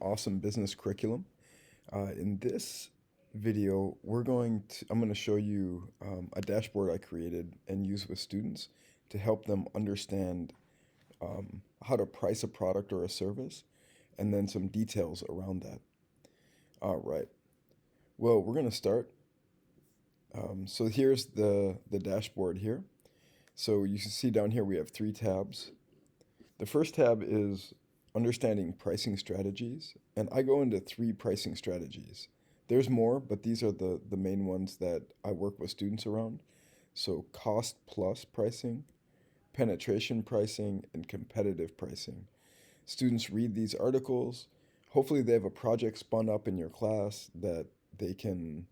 awesome business curriculum. In this video, I'm going to show you a dashboard I created and use with students to help them understand how to price a product or a service, and then some details around that. All right. Well, we're going to start. So here's the dashboard here. So you can see down here we have three tabs. The first tab is understanding pricing strategies, and I go into three pricing strategies. There's more, but these are the main ones that I work with students around. So cost plus pricing, penetration pricing, and competitive pricing. Students read these articles. Hopefully they have a project spun up in your class that they can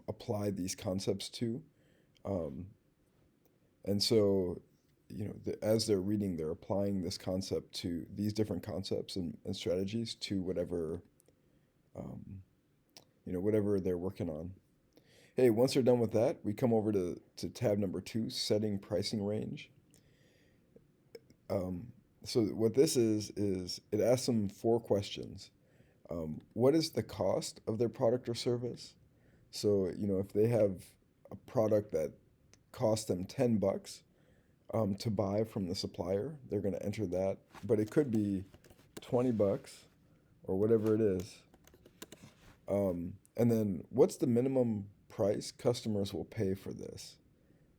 apply these concepts to. Um, and so as they're reading, they're applying this concept to these different concepts and strategies to um, whatever they're working on. Hey, once they're done with that, we come over to tab number 2, setting pricing range. Um, so what this is it asks them 4 questions. What is the cost of their product or service? So, if they have a product that costs them $10, to buy from the supplier, they're going to enter that. But it could be $20 or whatever it is. And then what's the minimum price customers will pay for this?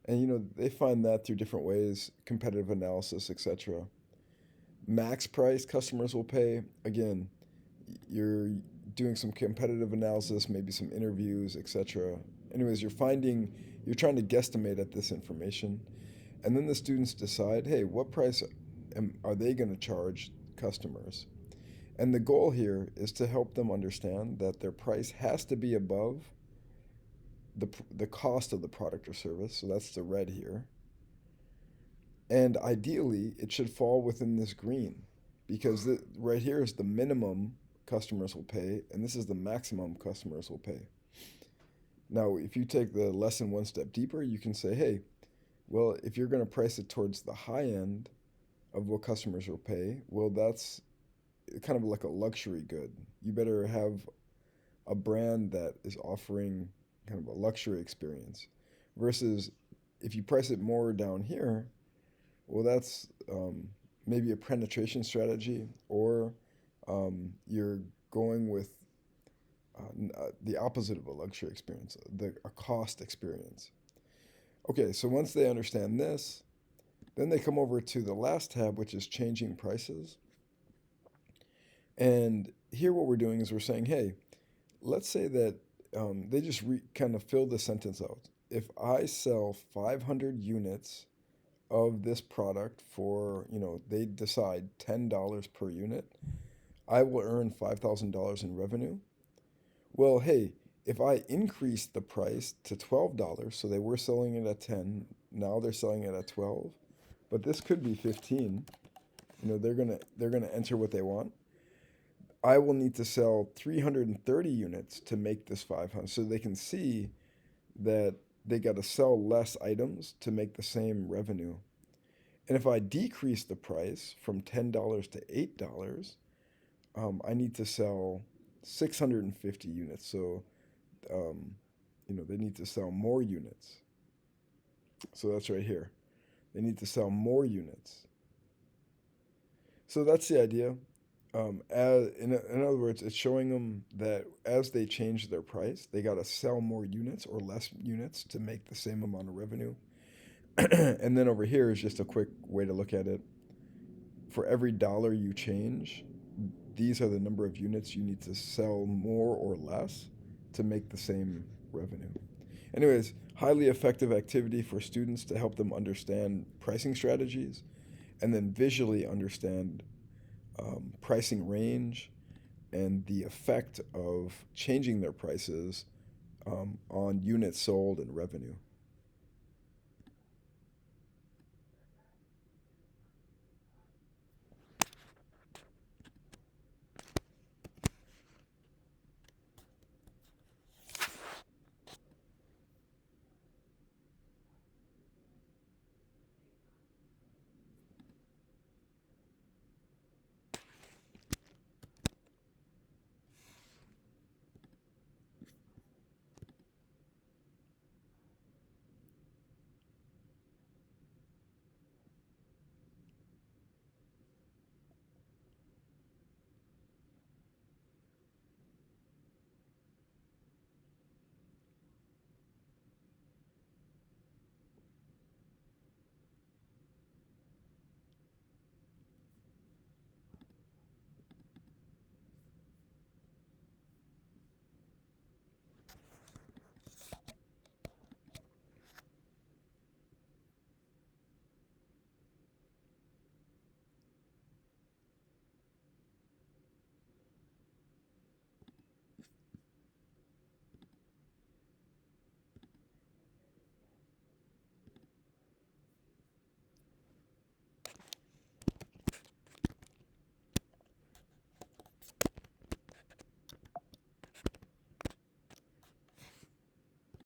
And they find that through different ways, competitive analysis, etc. Max price customers will pay. Again, you're doing some competitive analysis, maybe some interviews, etc. Anyways, you're trying to guesstimate at this information. And then the students decide, hey, what price are they going to charge customers? And the goal here is to help them understand that their price has to be above the cost of the product or service. So that's the red here. And ideally, it should fall within this green, because right here is the minimum customers will pay, and this is the maximum customers will pay. Now, if you take the lesson one step deeper, you can say, hey, well, if you're going to price it towards the high end of what customers will pay, well, that's kind of like a luxury good. You better have a brand that is offering kind of a luxury experience. Versus if you price it more down here, well, that's maybe a penetration strategy, or you're going with the opposite of a luxury experience, a cost experience. Okay, so once they understand this, then they come over to the last tab, which is changing prices. And here what we're doing is we're saying, hey, let's say that they just kind of fill the sentence out. If I sell 500 units of this product for, they decide $10 per unit, I will earn $5,000 in revenue. Well, hey, if I increase the price to $12, so they were selling it at 10, now they're selling it at 12, but this could be 15. They're gonna enter what they want. I will need to sell 330 units to make this 500, so they can see that they got to sell less items to make the same revenue. And if I decrease the price from $10 to $8, I need to sell 650 units. So they need to sell more units. So that's right here. They need to sell more units. So that's the idea. In other words, it's showing them that as they change their price, they got to sell more units or less units to make the same amount of revenue. And then over here is just a quick way to look at it. For every dollar you change, these are the number of units you need to sell more or less to make the same revenue. Anyways, highly effective activity for students to help them understand pricing strategies, and then visually understand pricing range and the effect of changing their prices on units sold and revenue.